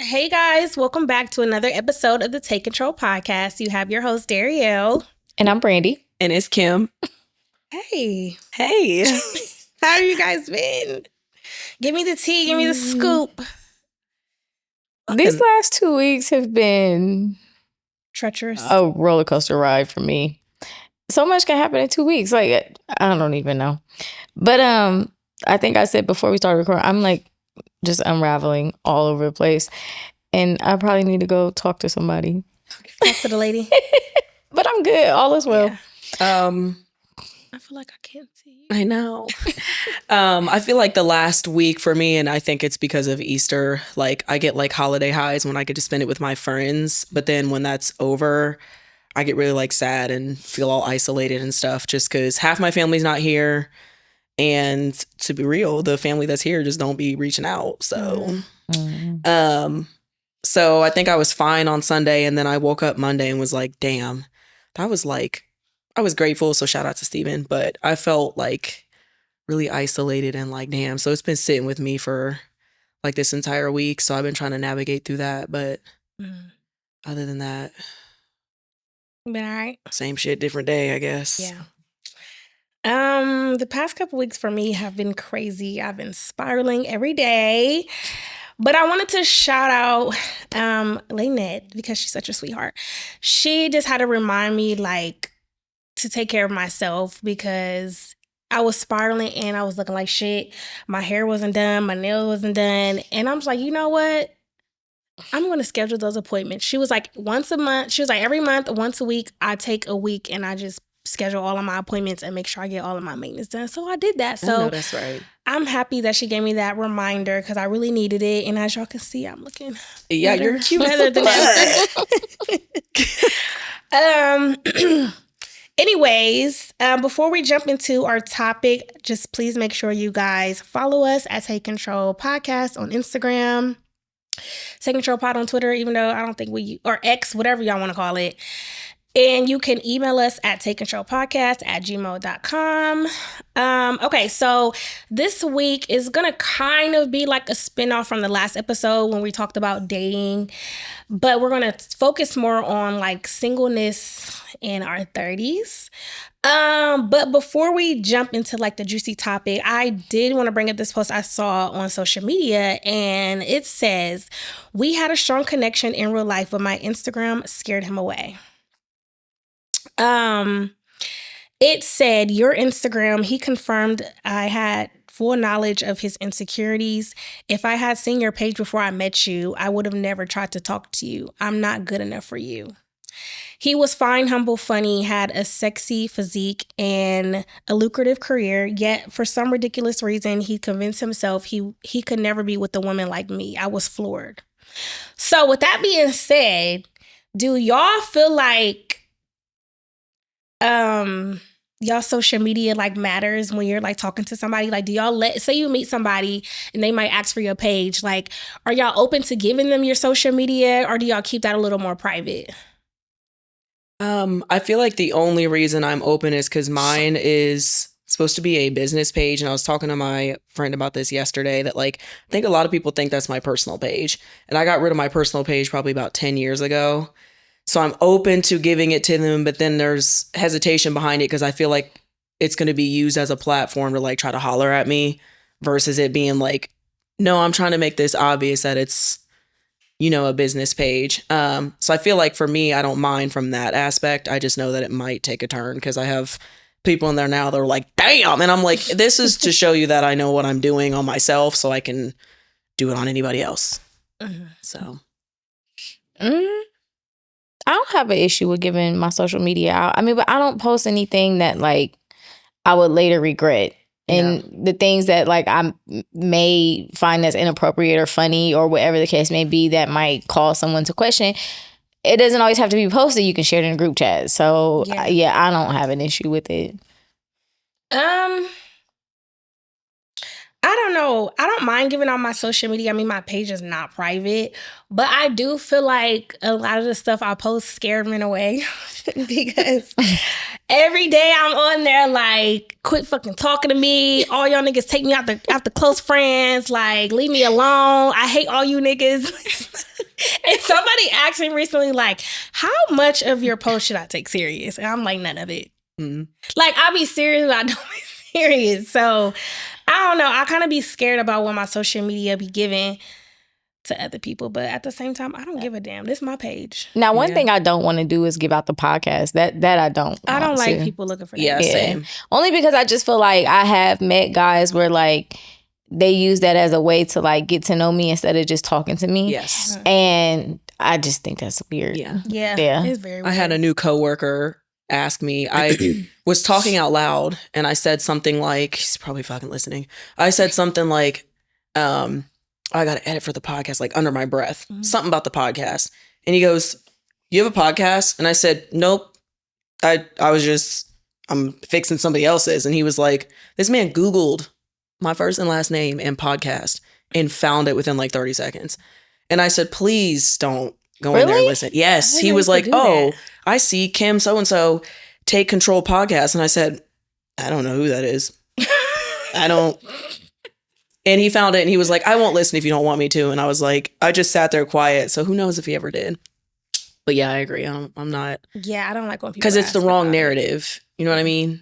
Hey guys, welcome back to another episode of the Take Control podcast. You have your host, Darielle. And I'm Brandy. And it's Kim. Hey, Hey. how have you guys been? Give me the tea, give me the scoop. These last 2 weeks have been Treacherous. a roller coaster ride for me. So much can happen in 2 weeks. Like, I don't even know. But I think I said before we started recording, I'm like just unraveling all over the place. And I probably need to go talk to somebody. Talk to the lady. But I'm good. All is well. Yeah. I feel like I can't see you. I know. I feel like the last week for me, and I think it's because of Easter, like I get like holiday highs when I get to spend it with my friends. But then when that's over, I get really like sad and feel all isolated and stuff just because half my family's not here. And to be real, the family that's here just don't be reaching out. So, so I think I was fine on Sunday. And then I woke up Monday and was like, damn, that was like, I was grateful. So shout out to Steven. But I felt like really isolated and like, damn. So it's been sitting with me for like this entire week. So I've been trying to navigate through that. But other than that, been all right. Same shit, different day, I guess. Yeah. The past couple weeks for me have been crazy. I've been spiraling every day. But I wanted to shout out Lynette because she's such a sweetheart. She just had to remind me like to take care of myself because I was spiraling and I was looking like shit. My hair wasn't done, my nails wasn't done. And I'm just like, you know what? I'm going to schedule those appointments. She was like once a month. She was like every month, once a week, I take a week and I just schedule all of my appointments and make sure I get all of my maintenance done. So I did that. So that's right. I'm happy that she gave me that reminder because I really needed it. And as y'all can see, I'm looking better, you're cute better than ever. Anyways, before we jump into our topic, just please make sure you guys follow us at Take Control Podcast on Instagram, Take Control Pod on Twitter, even though I don't think or X, whatever y'all want to call it. And you can email us at takecontrolpodcast@gmail.com. Okay, so this week is going to kind of be like a spinoff from the last episode when we talked about dating. But we're going to focus more on like singleness in our 30s. But before we jump into like the juicy topic, I did want to bring up this post I saw on social media, and it says, "We had a strong connection in real life, but my Instagram scared him away." It said, "Your Instagram, he confirmed I had full knowledge of his insecurities. If I had seen your page before I met you, I would have never tried to talk to you. I'm not good enough for you. He was fine, humble, funny, had a sexy physique and a lucrative career, yet for some ridiculous reason, he convinced himself he could never be with a woman like me. I was floored." So with that being said, do y'all feel like y'all social media like matters when you're like talking to somebody? Like, do y'all say you meet somebody and they might ask for your page, like, are y'all open to giving them your social media, or do y'all keep that a little more private? I feel like the only reason I'm open is because mine is supposed to be a business page, and I was talking to my friend about this yesterday, that like I think a lot of people think that's my personal page, and I got rid of my personal page probably about 10 years ago. So I'm open to giving it to them, but then there's hesitation behind it because I feel like it's going to be used as a platform to like try to holler at me versus it being like, no, I'm trying to make this obvious that it's, a business page. So I feel like for me, I don't mind from that aspect. I just know that it might take a turn because I have people in there now that are like, damn. And I'm like, this is to show you that I know what I'm doing on myself so I can do it on anybody else. So. I don't have an issue with giving my social media out. I mean, but I don't post anything that like I would later regret. And the things that like I may find as inappropriate or funny or whatever the case may be that might cause someone to question, it doesn't always have to be posted. You can share it in a group chat. So yeah, I don't have an issue with it. I don't know. I don't mind giving out my social media. I mean, my page is not private, but I do feel like a lot of the stuff I post scared men away because every day I'm on there like, quit fucking talking to me. All y'all niggas take me out the close friends. Like, leave me alone. I hate all you niggas. And somebody asked me recently, like, how much of your post should I take serious? And I'm like, none of it. Mm. Like, I'll be serious, but I don't be serious. So I don't know. I kind of be scared about what my social media be giving to other people, but at the same time, I don't give a damn. This is my page. Now, one thing I don't want to do is give out the podcast. That I don't. I don't want like to. people looking for that. Yeah, same. Only because I just feel like I have met guys where like they use that as a way to like get to know me instead of just talking to me. Yes. And I just think that's weird. Yeah. Yeah. It's very weird. I had a new coworker ask me, I was talking out loud and I said something like, he's probably fucking listening. I said something like, I got to edit for the podcast, like under my breath, something about the podcast. And he goes, you have a podcast? And I said, nope. I'm fixing somebody else's. And he was like, this man Googled my first and last name and podcast and found it within like 30 seconds. And I said, please don't go in there and listen. Yes. He was like, oh, I see Kim so-and-so take control podcast. And I said, I don't know who that is. I don't. And he found it and he was like, I won't listen if you don't want me to. And I was like, I just sat there quiet. So who knows if he ever did. But yeah, I agree. I'm not. Yeah, I don't like when people. Because it's the wrong narrative. You know what I mean?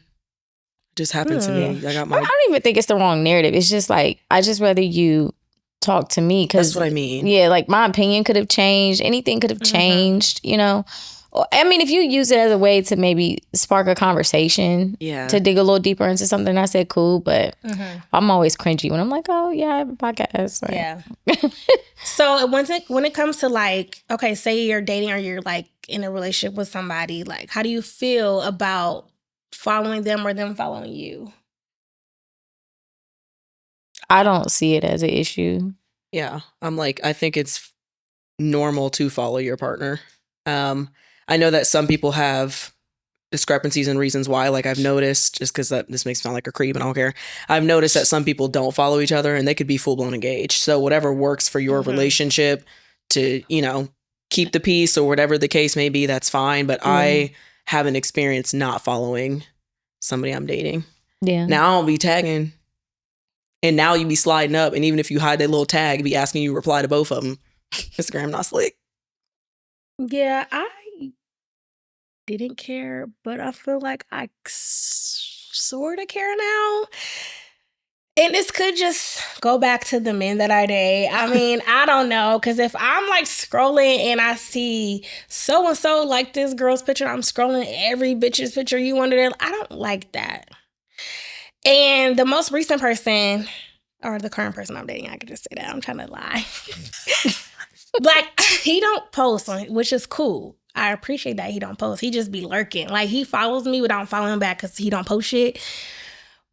It just happened to me. I don't even think it's the wrong narrative. It's just like, I just rather you talk to me. That's what I mean. Yeah, like my opinion could have changed. Anything could have changed, you know? I mean, if you use it as a way to maybe spark a conversation, to dig a little deeper into something, I said cool, but I'm always cringy when I'm like, oh yeah, I have a podcast. Like, yeah. So when it comes to like, okay, say you're dating or you're like in a relationship with somebody, like how do you feel about following them or them following you? I don't see it as an issue. Yeah. I'm like, I think it's normal to follow your partner. I know that some people have discrepancies and reasons why. Like I've noticed, just because this makes me sound like a creep and I don't care. I've noticed that some people don't follow each other and they could be full blown engaged. So whatever works for your relationship to, you know, keep the peace or whatever the case may be, that's fine. But I haven't experienced not following somebody I'm dating. Yeah. Now I'll be tagging. And now you be sliding up. And even if you hide that little tag, it'd be asking you to reply to both of them. Instagram not slick. Yeah, I didn't care, but I feel like I sort of care now. And this could just go back to the men that I date. I mean, I don't know. Because if I'm like scrolling and I see so-and-so like this girl's picture, I'm scrolling every bitch's picture you wanted to. I don't like that. And the most recent person, or the current person I'm dating, I could just say that. I'm trying to lie. Like, he don't post on it, which is cool. I appreciate that he don't post. He just be lurking. Like, he follows me, but I don't follow him back because he don't post shit.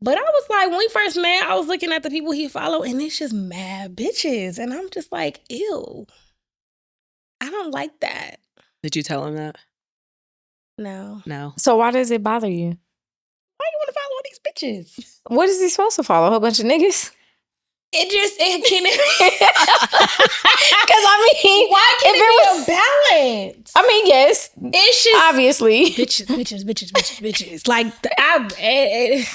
But I was like, when we first met, I was looking at the people he followed, and it's just mad bitches. And I'm just like, ew. I don't like that. Did you tell him that? No. No. So why does it bother you? Why you want to follow all these bitches? What is he supposed to follow? A whole bunch of niggas? It can. Because I mean, why can't it be a balance? I mean, yes. It's just obviously bitches. Like bitches.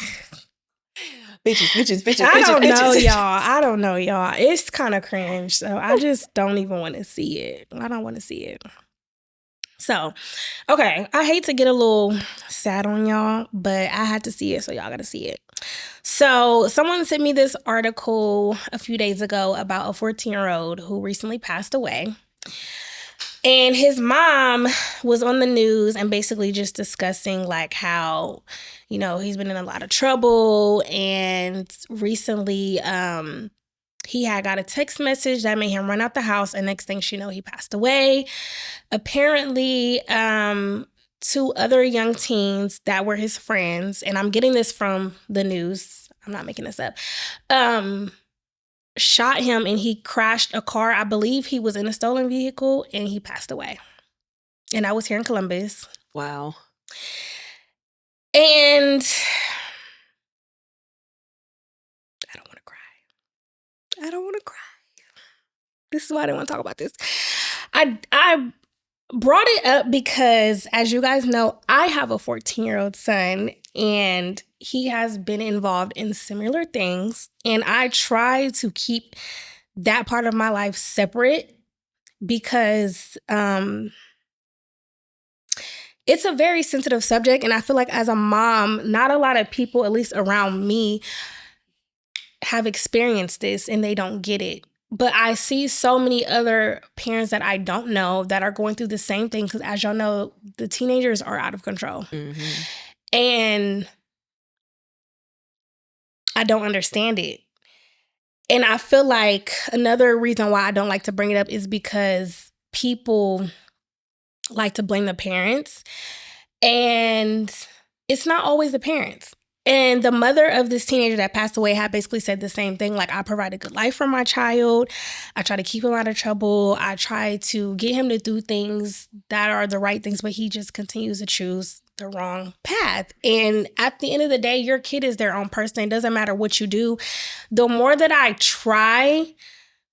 I don't know, y'all. It's kind of cringe. So I just don't even want to see it. I don't want to see it. So, okay, I hate to get a little sad on y'all, but I had to see it, so y'all got to see it. So, someone sent me this article a few days ago about a 14-year-old who recently passed away. And his mom was on the news and basically just discussing like how, you know, he's been in a lot of trouble. And recently, he had got a text message that made him run out the house. And next thing she know, he passed away. Apparently, 2 other young teens that were his friends, and I'm getting this from the news, I'm not making this up, shot him and he crashed a car. I believe he was in a stolen vehicle and he passed away. And I was here in Columbus. Wow. And I don't want to cry. I don't want to cry. This is why I didn't want to talk about this. I brought it up because, as you guys know, I have a 14-year-old son, and he has been involved in similar things. And I try to keep that part of my life separate because it's a very sensitive subject. And I feel like as a mom, not a lot of people, at least around me, have experienced this and they don't get it. But I see so many other parents that I don't know that are going through the same thing because, as y'all know, the teenagers are out of control. Mm-hmm. And I don't understand it. And I feel like another reason why I don't like to bring it up is because people like to blame the parents. And it's not always the parents. And the mother of this teenager that passed away had basically said the same thing. Like, I provide a good life for my child. I try to keep him out of trouble. I try to get him to do things that are the right things, but he just continues to choose the wrong path. And at the end of the day, your kid is their own person. It doesn't matter what you do. The more that I try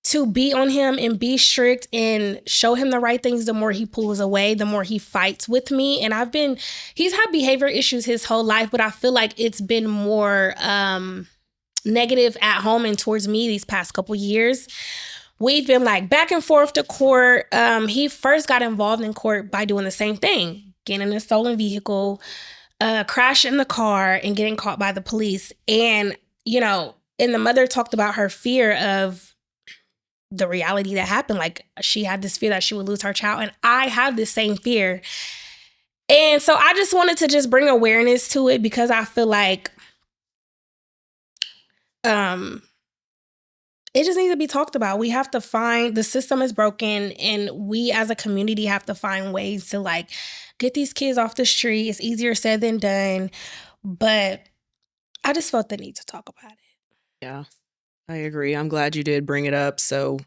to be on him and be strict and show him the right things, the more he pulls away, the more he fights with me. And he's had behavior issues his whole life, but I feel like it's been more negative at home and towards me these past couple years. We've been like back and forth to court. He first got involved in court by doing the same thing, getting in a stolen vehicle, crashing the car and getting caught by the police. And, and the mother talked about her fear of the reality that happened. Like, she had this fear that she would lose her child. And I have this same fear. And so I just wanted to just bring awareness to it because I feel like it just needs to be talked about. We have to the system is broken, and we as a community have to find ways to like get these kids off the street. It's easier said than done. But I just felt the need to talk about it. Yeah, I agree. I'm glad you did bring it up. So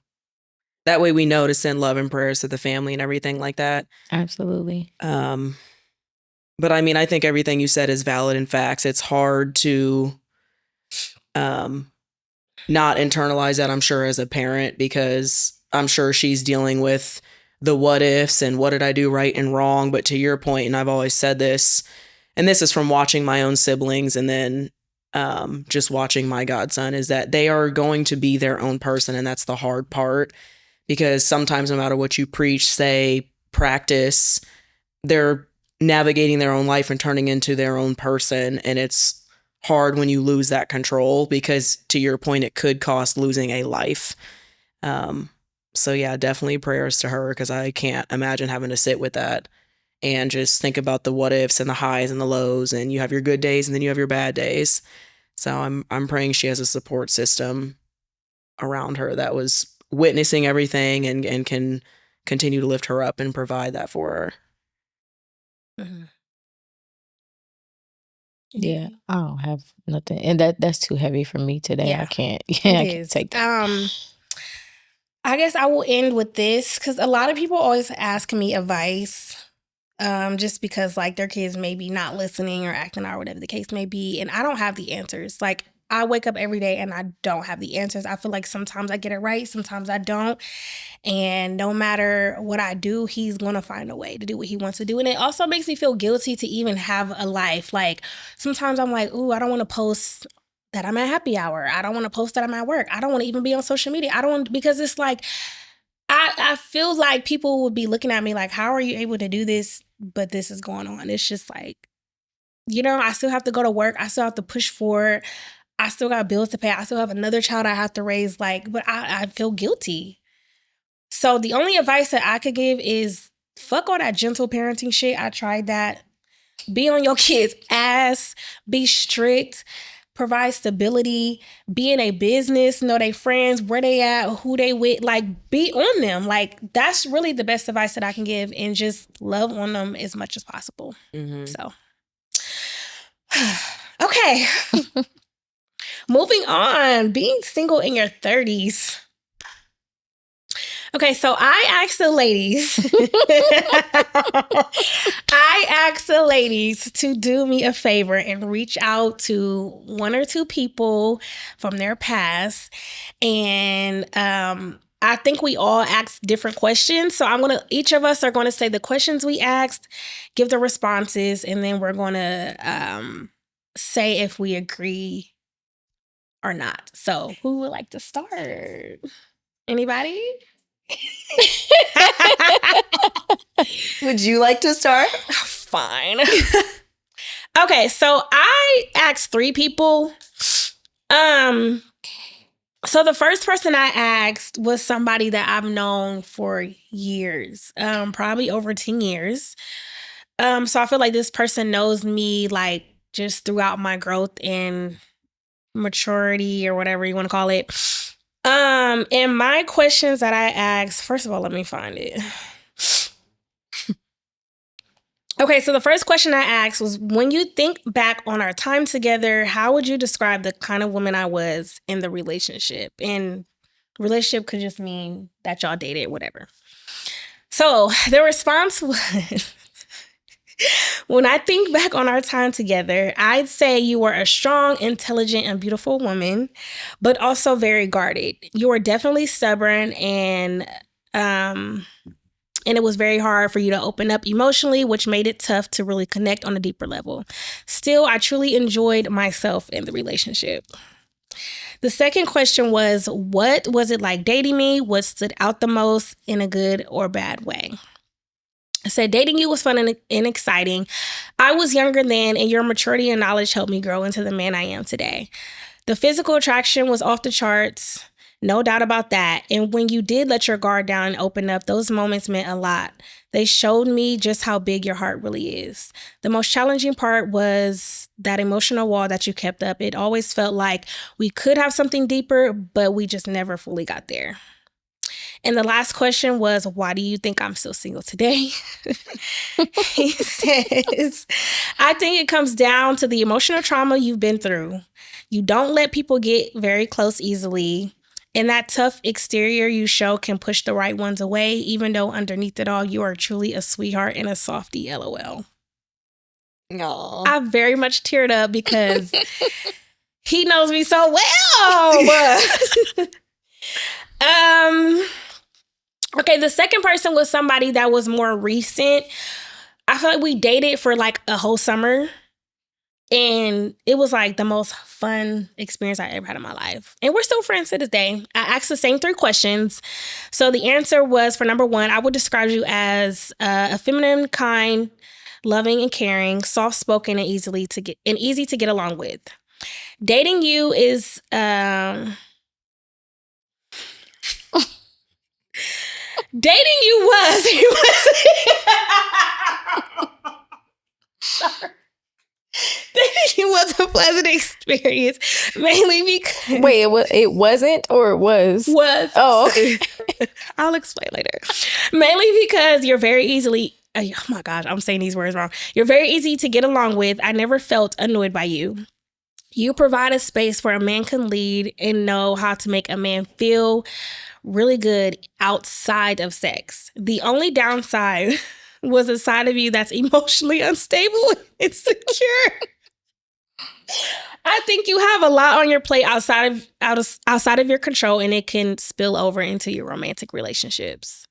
that way we know to send love and prayers to the family and everything like that. Absolutely. But I mean, I think everything you said is valid in facts. It's hard to not internalize that, I'm sure, as a parent, because I'm sure she's dealing with the what ifs and what did I do right and wrong. But to your point, and I've always said this, and this is from watching my own siblings and then just watching my godson, is that they are going to be their own person. And that's the hard part, because sometimes no matter what you preach, say, practice, they're navigating their own life and turning into their own person. And it's hard when you lose that control, because to your point, it could cost losing a life. So yeah, definitely prayers to her, because I can't imagine having to sit with that and just think about the what ifs and the highs and the lows, and you have your good days and then you have your bad days. So I'm praying she has a support system around her that was witnessing everything and can continue to lift her up and provide that for her. Mm-hmm. Yeah, I don't have nothing, and that's too heavy for me today. Yeah, I can't. Yeah, I can't take that. I guess I will end with this, because a lot of people always ask me advice, just because like their kids may be not listening or acting out, or whatever the case may be, and I don't have the answers. Like, I wake up every day and I don't have the answers. I feel like sometimes I get it right, sometimes I don't. And no matter what I do, he's going to find a way to do what he wants to do. And it also makes me feel guilty to even have a life. Like, sometimes I'm like, ooh, I don't want to post that I'm at happy hour. I don't want to post that I'm at work. I don't want to even be on social media. I don't want, because it's like, I feel like people would be looking at me like, how are you able to do this? But this is going on. It's just like, I still have to go to work. I still have to push forward. I still got bills to pay. I still have another child I have to raise. Like, but I feel guilty. So the only advice that I could give is fuck all that gentle parenting shit. I tried that. Be on your kids' ass. Be strict. Provide stability. Be in a business. Know they friends, where they at, who they with. Like, be on them. Like, that's really the best advice that I can give. And just love on them as much as possible. Mm-hmm. So, okay. Moving on, being single in your 30s. Okay, so I asked the ladies. I asked the ladies to do me a favor and reach out to one or two people from their past. And I think we all asked different questions. So each of us are gonna say the questions we asked, give the responses, and then we're gonna say if we agree or not. So who would like to start? Anybody? Would you like to start? Fine. Okay, so I asked 3 people. So the first person I asked was somebody that I've known for years, probably over 10 years. So I feel like this person knows me like just throughout my growth and maturity or whatever you want to call it. And my questions that I asked, first of all, let me find it. Okay, so the first question I asked was, when you think back on our time together, how would you describe the kind of woman I was in the relationship? And relationship could just mean that y'all dated, whatever. So the response was, when I think back on our time together, I'd say you were a strong, intelligent, and beautiful woman, but also very guarded. You were definitely stubborn and it was very hard for you to open up emotionally, which made it tough to really connect on a deeper level. Still, I truly enjoyed myself in the relationship. The second question was, what was it like dating me? What stood out the most in a good or bad way? I said, dating you was fun and exciting. I was younger then, and your maturity and knowledge helped me grow into the man I am today. The physical attraction was off the charts. No doubt about that. And when you did let your guard down and open up, those moments meant a lot. They showed me just how big your heart really is. The most challenging part was that emotional wall that you kept up. It always felt like we could have something deeper, but we just never fully got there. And the last question was, why do you think I'm still single today? He says, I think it comes down to the emotional trauma you've been through. You don't let people get very close easily. And that tough exterior you show can push the right ones away, even though underneath it all, you are truly a sweetheart and a softie, LOL. Aww. I very much teared up because he knows me so well. Okay, the second person was somebody that was more recent. I feel like we dated for like a whole summer. And it was like the most fun experience I ever had in my life. And we're still friends to this day. I asked the same 3 questions. So the answer was, for number 1, I would describe you as a feminine, kind, loving and caring, soft-spoken, and easy to get along with. Dating you is dating you was sorry. It was a pleasant experience, mainly because... Wait, it wasn't or it was? Was. Oh, okay. I'll explain later. Mainly because you're very easily... Oh my gosh, I'm saying these words wrong. You're very easy to get along with. I never felt annoyed by you. You provide a space where a man can lead and know how to make a man feel really good outside of sex. The only downside was a side of you that's emotionally unstable and insecure. I think you have a lot on your plate outside of your control, and it can spill over into your romantic relationships.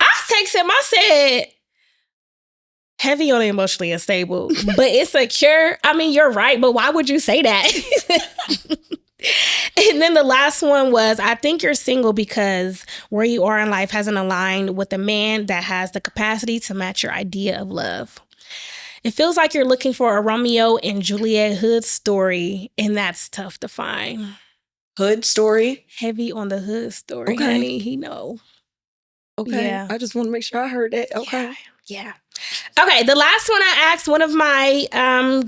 I texted him, I said, heavy on emotionally unstable, but insecure. I mean, you're right, but why would you say that? And then the last one was, I think you're single because where you are in life hasn't aligned with a man that has the capacity to match your idea of love. It feels like you're looking for a Romeo and Juliet hood story, and that's tough to find. Hood story? Heavy on the hood story, Okay. honey. He know. Okay. Yeah. I just want to make sure I heard it. Okay. Yeah. Okay, the last one I asked one of my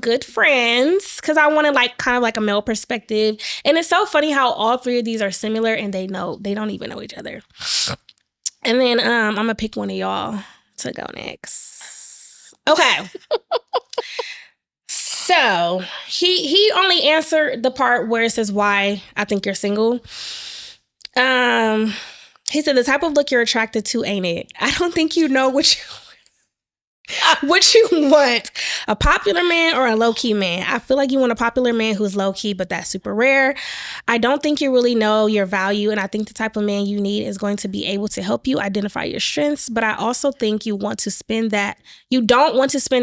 good friends, because I wanted like kind of like a male perspective. And it's so funny how all 3 of these are similar and they don't even know each other. And then I'm gonna pick one of y'all to go next. Okay. So he only answered the part where it says why I think you're single. He said, the type of look you're attracted to, ain't it? I don't think you know what you want. A popular man or a low-key man? I feel like you want a popular man who's low-key, but that's super rare. I don't think you really know your value, and I think the type of man you need is going to be able to help you identify your strengths, but I also think you don't want to spend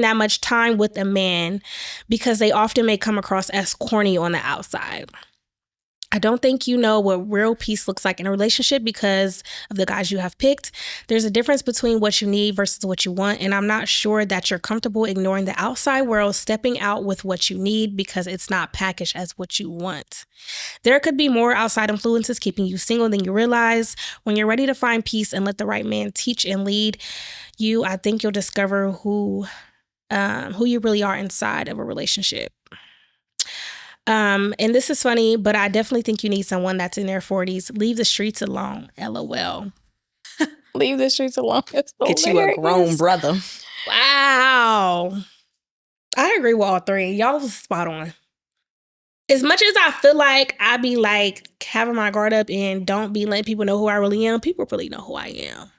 that much time with a man because they often may come across as corny on the outside. I don't think you know what real peace looks like in a relationship because of the guys you have picked. There's a difference between what you need versus what you want, and I'm not sure that you're comfortable ignoring the outside world, stepping out with what you need because it's not packaged as what you want. There could be more outside influences keeping you single than you realize. When you're ready to find peace and let the right man teach and lead you, I think you'll discover who you really are inside of a relationship. And this is funny, but I definitely think you need someone that's in their 40s. Leave the streets alone. LOL. Leave the streets alone. Get you a grown brother. Wow. I agree with all three. Y'all was spot on. As much as I feel like I be like having my guard up and don't be letting people know who I really am, people really know who I am.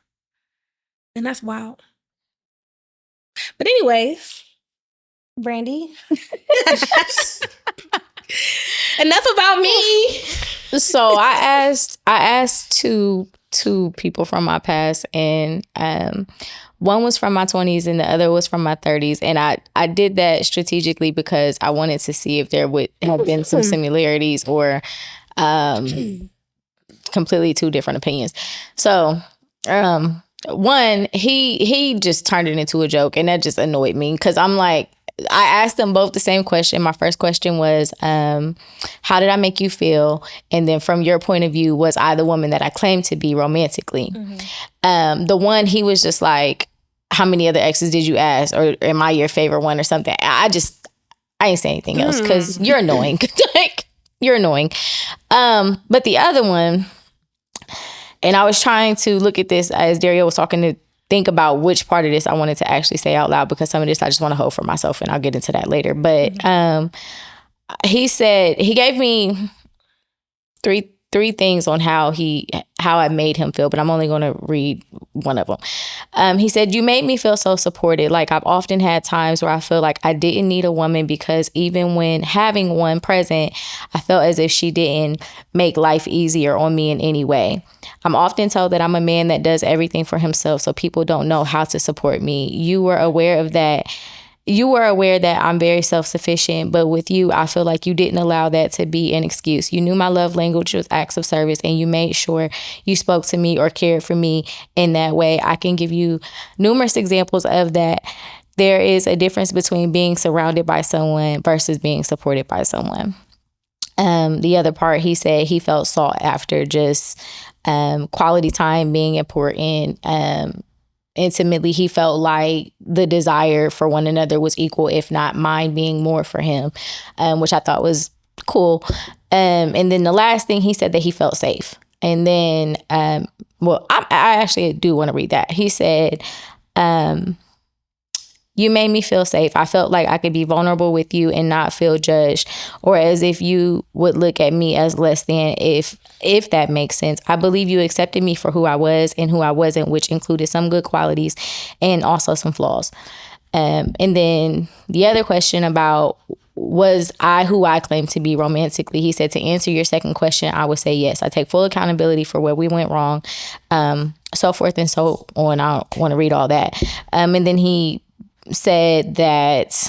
And that's wild. But anyways, Brandy. Enough about me. So I asked two people from my past, and one was from my 20s and the other was from my 30s. And I did that strategically because I wanted to see if there would have been some similarities or completely two different opinions. So one, he just turned it into a joke, and that just annoyed me because I'm like, I asked them both the same question. My first question was, how did I make you feel? And then from your point of view, was I the woman that I claimed to be romantically? Mm-hmm. The one, he was just like, how many other exes did you ask? Or am I your favorite one or something? I ain't say anything else because you're annoying. Like, you're annoying. But the other one, and I was trying to look at this as Dario was talking to think about which part of this I wanted to actually say out loud because some of this I just want to hold for myself, and I'll get into that later. But he said, he gave me three things on how I made him feel, but I'm only going to read one of them. He said, you made me feel so supported. Like, I've often had times where I feel like I didn't need a woman because even when having one present, I felt as if she didn't make life easier on me in any way. I'm often told that I'm a man that does everything for himself, so people don't know how to support me. You were aware of that. You were aware that I'm very self-sufficient, but with you, I feel like you didn't allow that to be an excuse. You knew my love language was acts of service, and you made sure you spoke to me or cared for me in that way. I can give you numerous examples of that. There is a difference between being surrounded by someone versus being supported by someone. The other part, he said he felt sought after, just quality time being important. Intimately, he felt like the desire for one another was equal, if not mine being more for him, which I thought was cool. And then the last thing, he said that he felt safe. And then, I actually do want to read that. He said, you made me feel safe. I felt like I could be vulnerable with you and not feel judged, or as if you would look at me as less than, if that makes sense. I believe you accepted me for who I was and who I wasn't, which included some good qualities and also some flaws. And then the other question about, was I who I claimed to be romantically? He said, to answer your second question, I would say yes. I take full accountability for where we went wrong, so forth and so on. I don't want to read all that. And then he said that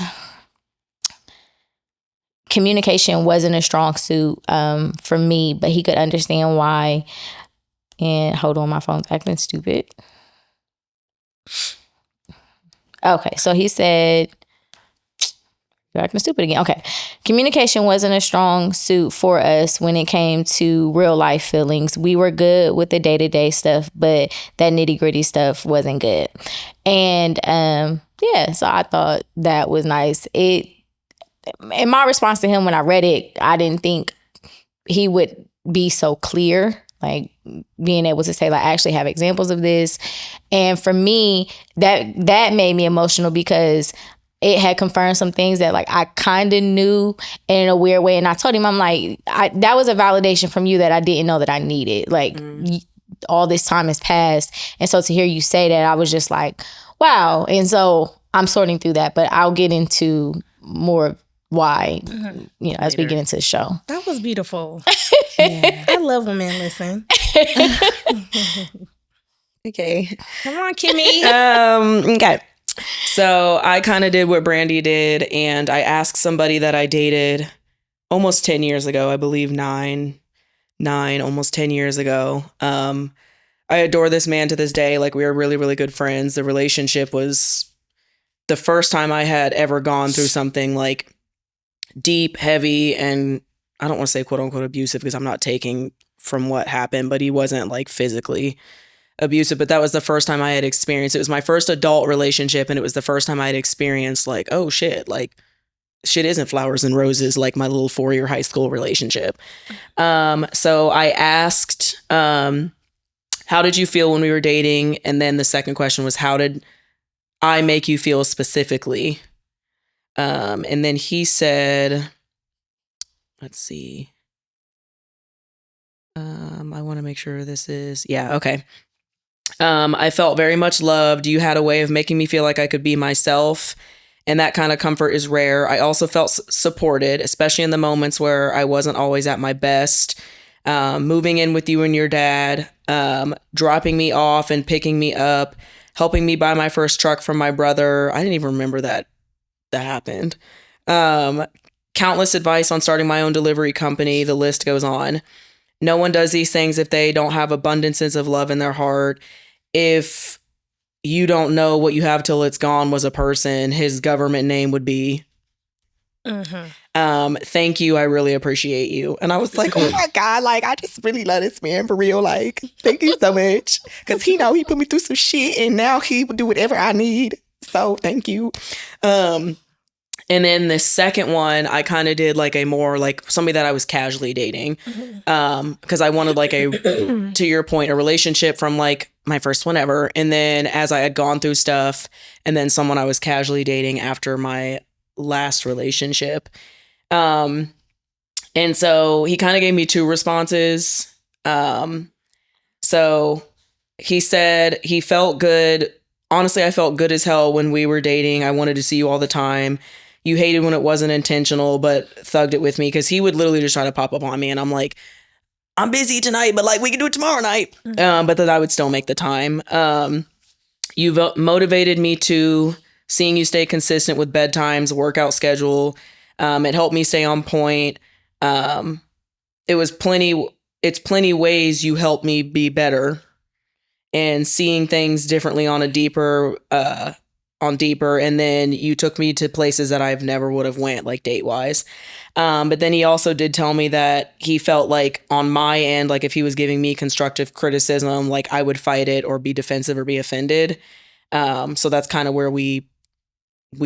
communication wasn't a strong suit for me, but he could understand why. And hold on, my phone's acting stupid. Okay, so he said, you're acting stupid again. Okay. Communication wasn't a strong suit for us when it came to real life feelings. We were good with the day-to-day stuff, but that nitty-gritty stuff wasn't good. And so I thought that was nice. In my response to him when I read it, I didn't think he would be so clear, like being able to say, like, I actually have examples of this. And for me, that made me emotional because it had confirmed some things that, like, I kind of knew in a weird way. And I told him, I'm like, that was a validation from you that I didn't know that I needed. Like, all this time has passed. And so to hear you say that, I was just like, wow. And so I'm sorting through that, but I'll get into more of why, as we get into the show. That was beautiful. Yeah. I love when men listen. Okay. Come on, Kimmy. Okay. So I kind of did what Brandy did, and I asked somebody that I dated almost 10 years ago, I believe almost 10 years ago. I adore this man to this day. Like, we are really, really good friends. The relationship was the first time I had ever gone through something like deep, heavy, and I don't want to say quote unquote abusive because I'm not taking from what happened, but he wasn't like physically abusive. But that was the first time I had experienced, it was my first adult relationship, and it was the first time I had experienced like, oh shit, like shit isn't flowers and roses like my little 4-year high school relationship. So I asked, how did you feel when we were dating? And then the second question was, how did I make you feel specifically? And then he said, let's see. I want to make sure this is, okay. I felt very much loved. You had a way of making me feel like I could be myself. And that kind of comfort is rare. I also felt supported, especially in the moments where I wasn't always at my best. Moving in with you and your dad, dropping me off and picking me up, helping me buy my first truck from my brother. I didn't even remember that happened. Countless advice on starting my own delivery company. The list goes on. No one does these things if they don't have abundances of love in their heart. If you don't know what you have till it's gone was a person, his government name would be. Thank you. I really appreciate you. And I was like, oh my God, like, I just really love this man for real. Like, thank you so much. Because he put me through some shit, and now he will do whatever I need. So thank you. And then the second one, I kind of did like a more like somebody that I was casually dating. Because I wanted like to your point, a relationship from like my first one ever. And then as I had gone through stuff, and then someone I was casually dating after my last relationship. And so he kind of gave me 2 responses. So he said he felt good. Honestly, I felt good as hell when we were dating. I wanted to see you all the time. You hated when it wasn't intentional, but thugged it with me, because he would literally just try to pop up on me. And I'm like, I'm busy tonight, but like we can do it tomorrow night. But then I would still make the time. You've motivated me to seeing you stay consistent with bedtimes, workout schedule. It helped me stay on point. It's plenty ways you helped me be better and seeing things differently on deeper. And then you took me to places that I've never would have went, like date wise. But then he also did tell me that he felt like on my end, like if he was giving me constructive criticism, like I would fight it or be defensive or be offended. So that's kind of where we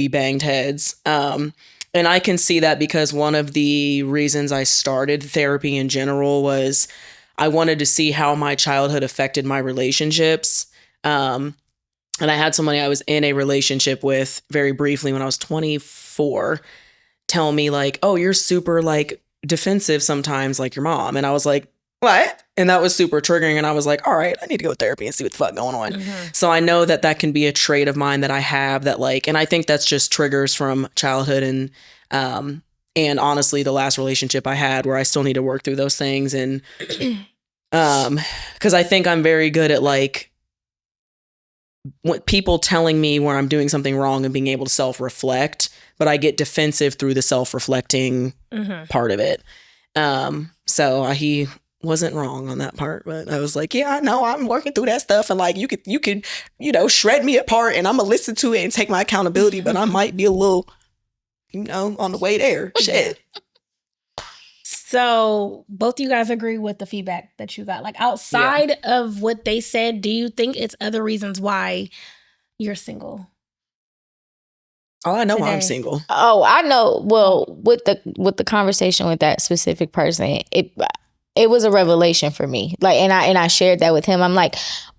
banged heads. And I can see that because one of the reasons I started therapy in general was I wanted to see how my childhood affected my relationships. And I had somebody I was in a relationship with very briefly when I was 24 tell me like, oh, you're super like defensive sometimes like your mom. And I was like, what? And that was super triggering. And I was like, all right, I need to go to therapy and see what the fuck going on. So I know that can be a trait of mine that I have that like, and I think that's just triggers from childhood and honestly, the last relationship I had where I still need to work through those things. And because I think I'm very good at like, people telling me where I'm doing something wrong and being able to self-reflect, but I get defensive through the self-reflecting part of it. So he wasn't wrong on that part, but I was like, yeah, I know I'm working through that stuff. And like, you could, shred me apart and I'm gonna listen to it and take my accountability, but I might be a little, on the way there. Shit. So both you guys agree with the feedback that you got. Like outside of what they said, do you think it's other reasons why you're single? Oh, I know I'm single. Oh, I know. Well, with the conversation with that specific person, it was a revelation for me. Like, and I shared that with him. I'm like,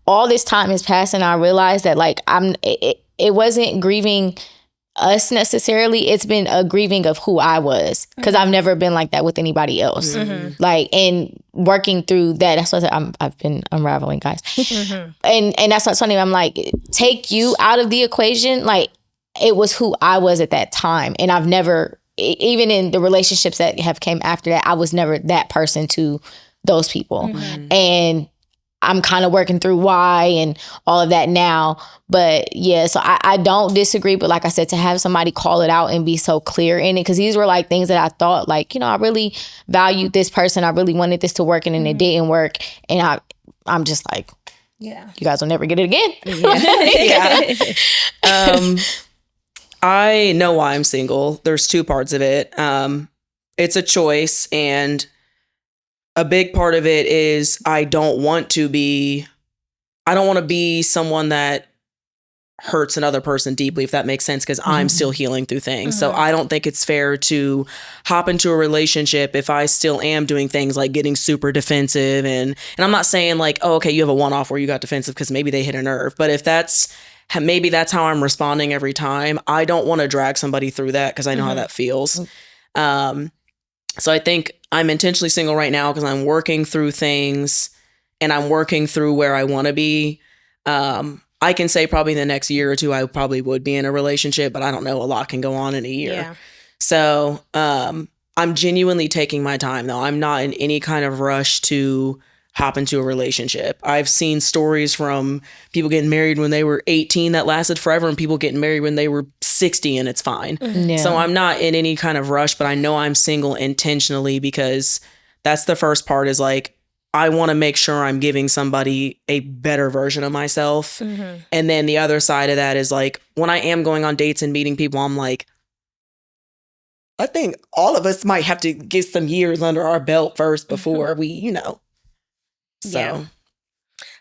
all this time has passed, and I realized that like it wasn't grieving us necessarily. It's been a grieving of who I was, because I've never been like that with anybody else. Like, and working through that, that's what I've been unraveling, guys. And that's what's funny. I'm like, take you out of the equation. Like, it was who I was at that time. And I've never, even in the relationships that have came after that, I was never that person to those people. And I'm kind of working through why and all of that now. But yeah, so I don't disagree. But like I said, to have somebody call it out and be so clear in it, because these were like things that I thought, like, you know, I really valued this person. I really wanted this to work, and then it didn't work. And I'm just like, yeah, you guys will never get it again. I know why I'm single. There's two parts of it. It's a choice, and a big part of it is I don't want to be someone that hurts another person deeply, if that makes sense, because I'm still healing through things. So I don't think it's fair to hop into a relationship if I still am doing things like getting super defensive. And I'm not saying like, oh, okay, you have a one-off where you got defensive because maybe they hit a nerve. But if maybe that's how I'm responding every time, I don't want to drag somebody through that, because I know how that feels. So I think I'm intentionally single right now because I'm working through things, and I'm working through where I want to be. I can say probably in the next year or two, I probably would be in a relationship, but I don't know. A lot can go on in a year. Yeah. So I'm genuinely taking my time, though. I'm not in any kind of rush to hop into a relationship. I've seen stories from people getting married when they were 18 that lasted forever, and people getting married when they were 60 and it's fine. Yeah. So I'm not in any kind of rush, but I know I'm single intentionally, because that's the first part, is like, I want to make sure I'm giving somebody a better version of myself. And then the other side of that is like, when I am going on dates and meeting people, I'm like, I think all of us might have to get some years under our belt first before we, you know. So. Yeah.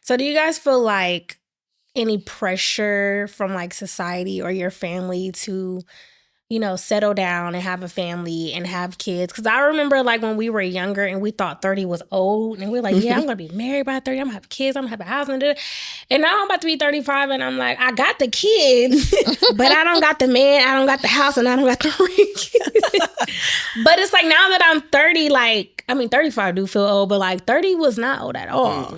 So do you guys feel like any pressure from like society or your family to, you know, settle down and have a family and have kids? Because I remember like when we were younger and we thought 30 was old, and we were like, yeah, I'm going to be married by 30. I'm going to have kids. I'm going to have a house. And now I'm about to be 35, and I'm like, I got the kids, but I don't got the man. I don't got the house, and I don't got the ring. But it's like, now that I'm 30, like, I mean, 35 do feel old, but like 30 was not old at all.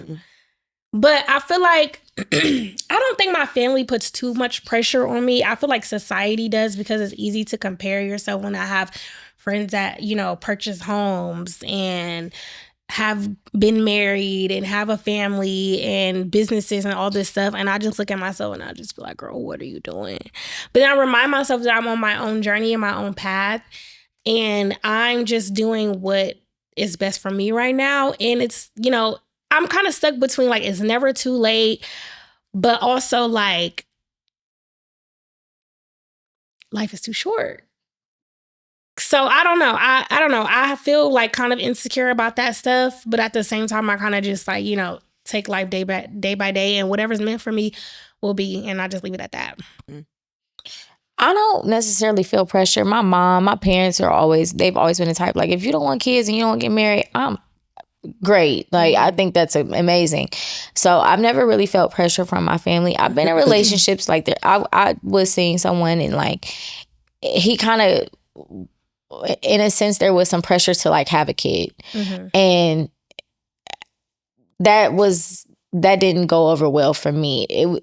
But I feel like I don't think my family puts too much pressure on me. I feel like society does, because it's easy to compare yourself. When I have friends that, you know, purchase homes and have been married and have a family and businesses and all this stuff. And I just look at myself and I just be like, girl, what are you doing? But then I remind myself that I'm on my own journey and my own path. And I'm just doing what is best for me right now. And it's, you know, I'm kind of stuck between like, it's never too late, but also like, life is too short. So I don't know. I don't know. I feel like kind of insecure about that stuff, but at the same time, I kind of just like, you know, take life day by day, and whatever's meant for me will be, and I just leave it at that. I don't necessarily feel pressure. My mom, my parents they've always been the type, like, if you don't want kids and you don't want to get married, I'm great. Like, I think that's amazing. So I've never really felt pressure from my family. I've been in relationships like that. I was seeing someone, and like, he kind of, in a sense, there was some pressure to like have a kid. And that didn't go over well for me.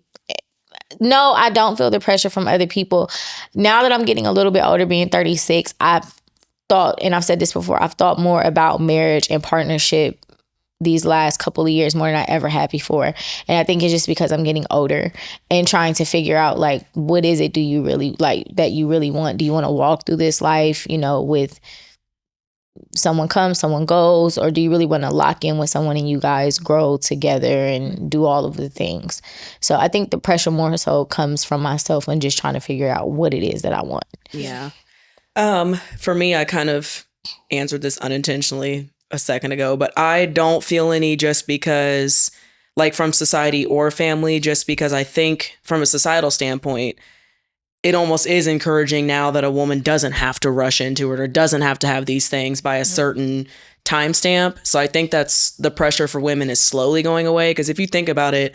No, I don't feel the pressure from other people. Now that I'm getting a little bit older, being 36, I've thought, and I've said this before, I've thought more about marriage and partnership these last couple of years more than I ever had before. And I think it's just because I'm getting older and trying to figure out, like, what is it do you really like that you really want? Do you want to walk through this life, you know, with someone comes, someone goes, or do you really want to lock in with someone and you guys grow together and do all of the things? So I think the pressure more so comes from myself and just trying to figure out what it is that I want. Yeah. For me, I kind of answered this unintentionally a second ago, but I don't feel any just because, like, from society or family, just because I think from a societal standpoint, it almost is encouraging now that a woman doesn't have to rush into it or doesn't have to have these things by a certain timestamp. So I think that's the pressure for women is slowly going away. Because if you think about it,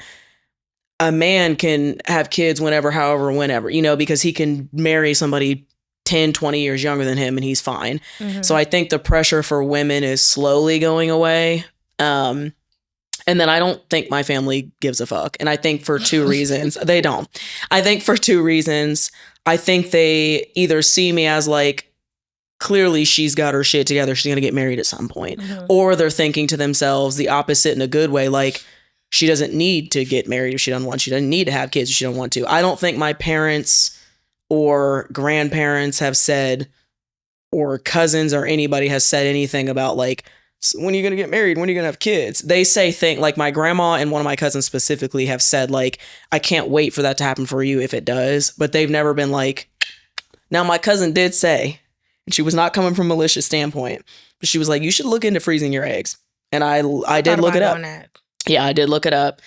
a man can have kids whenever, however, whenever, because he can marry somebody 10, 20 years younger than him and he's fine. Mhm. So I think the pressure for women is slowly going away. And then I don't think my family gives a fuck. And I think for two reasons. They don't. I think for two reasons. I think they either see me as like, clearly she's got her shit together. She's going to get married at some point. Mhm. Or they're thinking to themselves the opposite in a good way. Like, she doesn't need to get married if she doesn't want. She doesn't need to have kids if she don't want to. I don't think my parents or grandparents have said, or cousins or anybody has said anything about like, when are you going to get married? When are you going to have kids? They say like my grandma and one of my cousins specifically have said like, I can't wait for that to happen for you if it does. But they've never been like, now my cousin did say, and she was not coming from a malicious standpoint, but she was like, you should look into freezing your eggs. And I did look it up. Yeah, I did look it up.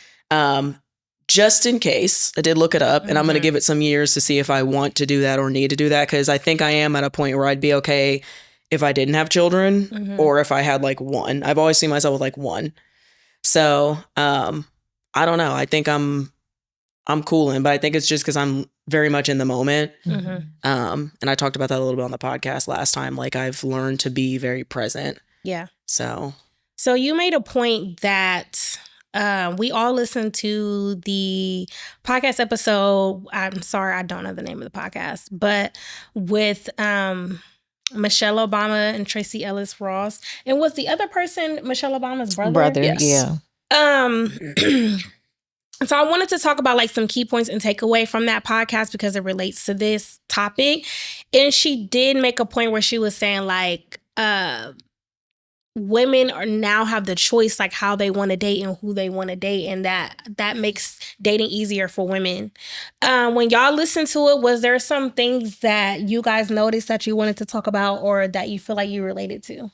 Just in case, I did look it up, and I'm going to give it some years to see if I want to do that or need to do that, because I think I am at a point where I'd be okay if I didn't have children or if I had like one. I've always seen myself with like one. So I don't know. I think I'm cooling, but I think it's just because I'm very much in the moment. And I talked about that a little bit on the podcast last time. Like, I've learned to be very present. Yeah. So you made a point that we all listened to the podcast episode. I'm sorry, I don't know the name of the podcast, but with Michelle Obama and Tracy Ellis Ross. And was the other person Michelle Obama's brother? Yes. Yeah. So I wanted to talk about like some key points and takeaway from that podcast because it relates to this topic. And she did make a point where she was saying like, women are now have the choice like how they want to date and who they want to date, and that makes dating easier for women. When y'all listened to it, was there some things that you guys noticed that you wanted to talk about or that you feel like you related to?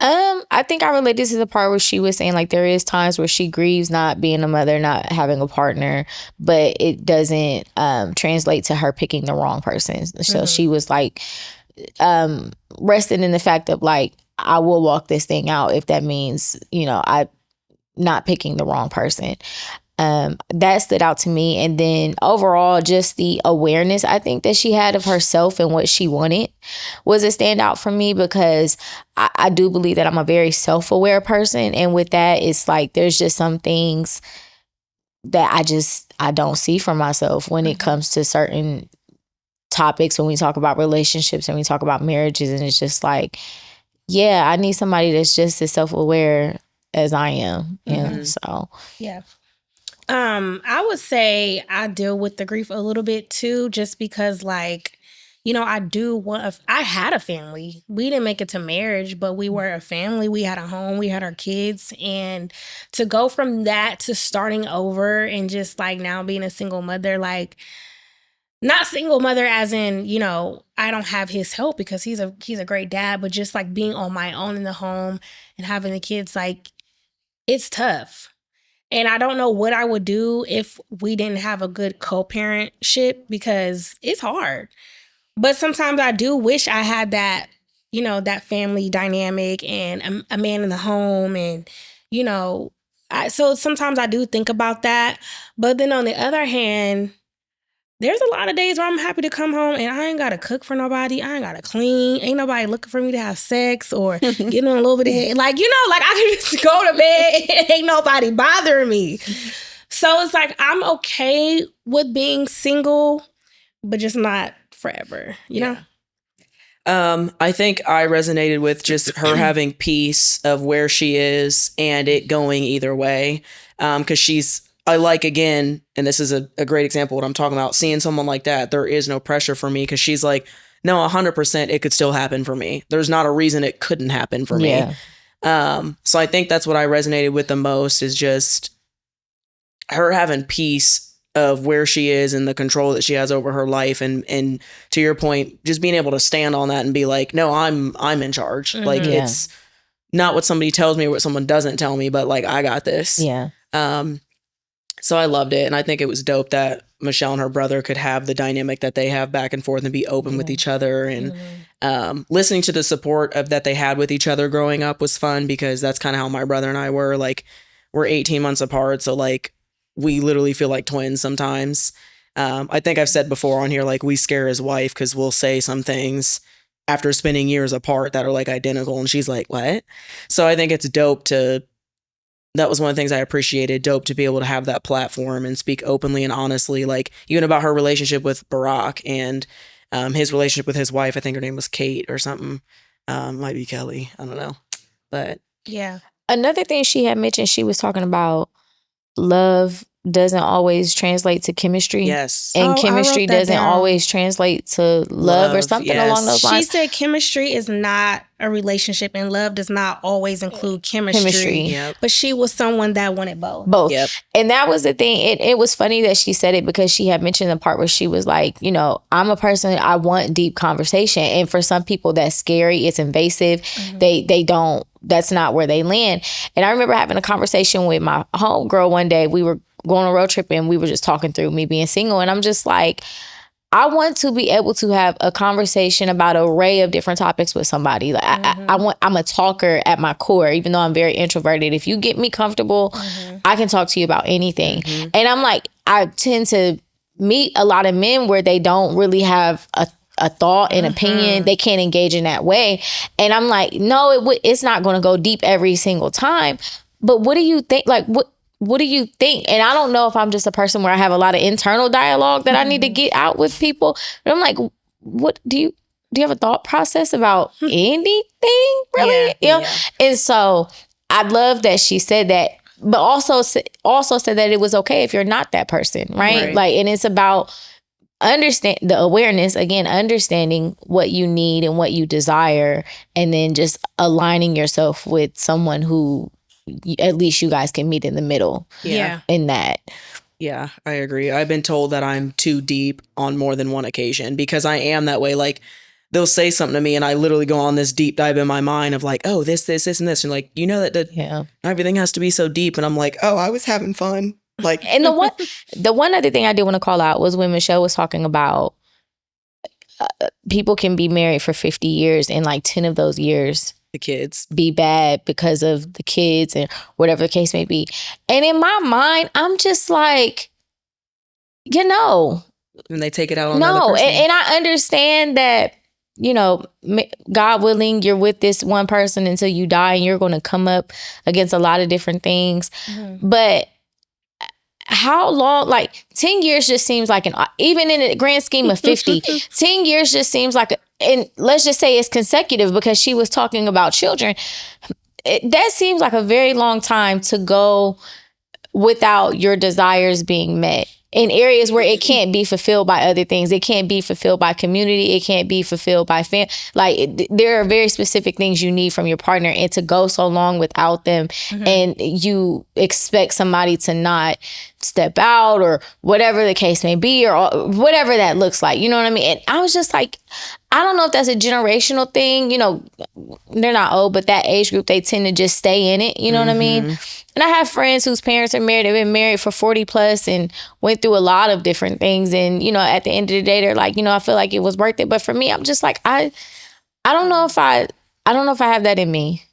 I think I related to the part where she was saying like there is times where she grieves not being a mother, not having a partner, but it doesn't translate to her picking the wrong person. So she was like resting in the fact of like, I will walk this thing out if that means, I not picking the wrong person. That stood out to me. And then overall, just the awareness I think that she had of herself and what she wanted was a standout for me, because I do believe that I'm a very self-aware person. And with that, it's like there's just some things that I don't see for myself when it comes to certain topics, when we talk about relationships and we talk about marriages. And it's just like, yeah, I need somebody that's just as self-aware as I am. So yeah. I would say I deal with the grief a little bit too, just because like, I had a family. We didn't make it to marriage, but we were a family. We had a home, we had our kids. And to go from that to starting over and just like now being a single mother, like not single mother as in, I don't have his help because he's a great dad, but just like being on my own in the home and having the kids, like it's tough. And I don't know what I would do if we didn't have a good co-parentship, because it's hard. But sometimes I do wish I had that, that family dynamic and a man in the home. And, so sometimes I do think about that. But then on the other hand, there's a lot of days where I'm happy to come home and I ain't got to cook for nobody. I ain't got to clean. Ain't nobody looking for me to have sex or getting on a little bit of head. Like, like I can just go to bed. Ain't nobody bothering me. So it's like, I'm okay with being single, but just not forever, you know? I think I resonated with just her having peace of where she is and it going either way. Because I like, again, and this is a great example of what I'm talking about, seeing someone like that, there is no pressure for me, because she's like, no, 100% it could still happen for me. There's not a reason it couldn't happen for me. So I think that's what I resonated with the most, is just her having peace of where she is and the control that she has over her life. And to your point, just being able to stand on that and be like, no, I'm in charge. Like, it's not what somebody tells me or what someone doesn't tell me, but like, I got this. So I loved it. And I think it was dope that Michelle and her brother could have the dynamic that they have back and forth and be open with each other. And listening to the support that they had with each other growing up was fun, because that's kind of how my brother and I were. Like, we're 18 months apart. So like, we literally feel like twins sometimes. I think I've said before on here, like, we scare his wife because we'll say some things after spending years apart that are like identical, and she's like, what? So I think it's dope that was one of the things I appreciated, dope to be able to have that platform and speak openly and honestly, like, even about her relationship with Barack and his relationship with his wife. I think her name was Kate or something. Might be Kelly. I don't know. But Yeah. Another thing she had mentioned, she was talking about love doesn't always translate to chemistry. yes. And Oh, I chemistry wrote that doesn't down. always translate to love or Love, something yes. along those She lines. said chemistry is not a relationship, and love does not always include chemistry. Yep. But she was someone that wanted both. Both. Yep. And that was the thing. It was funny that she said it because she had mentioned the part where she was like, you know, I'm a person, I want deep conversation. And for some people that's scary, it's invasive. They don't, that's not where they land. And I remember having a conversation with my homegirl one day. We were going on a road trip and we were just talking through me being single. And I'm just like, I want to be able to have a conversation about an array of different topics with somebody. Like I'm a talker at my core, even though I'm very introverted. If you get me comfortable, I can talk to you about anything. And I'm like, I tend to meet a lot of men where they don't really have a thought and opinion. They can't engage in that way. And I'm like, no, it's not going to go deep every single time. But what do you think? Like, what do you think? And I don't know if I'm just a person where I have a lot of internal dialogue that I need to get out with people. But I'm like, what do you have a thought process about anything really? Yeah. You know? And so I love that she said that, but also said that it was okay if you're not that person, right? Like, and it's about understand the awareness, again, understanding what you need and what you desire, and then just aligning yourself with someone who at least you guys can meet in the middle. Yeah. In that. Yeah, I agree. I've been told that I'm too deep on more than one occasion because I am that way. Like, they'll say something to me and I literally go on this deep dive in my mind of like, oh, this, and this. And like, you know, that everything has to be so deep. And I'm like, oh, I was having fun. Like, and the one other thing I did want to call out was when Michelle was talking about people can be married for 50 years and like 10 of those years the kids be bad because of the kids and whatever the case may be. And in my mind, I'm just like, you know, and they take it out on the other person. And I understand that, you know, God willing, you're with this one person until you die, and you're going to come up against a lot of different things. But how long, like 10 years just seems like even in the grand scheme of 50, 10 years just seems like, and let's just say it's consecutive because she was talking about children. That seems like a very long time to go without your desires being met in areas where it can't be fulfilled by other things. It can't be fulfilled by community. It can't be fulfilled by there are very specific things you need from your partner, and to go so long without them and you expect somebody to not step out or whatever the case may be, or whatever that looks like. You know what I mean? And I was just like, I don't know if that's a generational thing. You know, they're not old, but that age group, they tend to just stay in it. You know what I mean? And I have friends whose parents are married. They've been married for 40 plus and went through a lot of different things. And, you know, at the end of the day, they're like, you know, I feel like it was worth it. But for me, I'm just like, I don't know if I have that in me.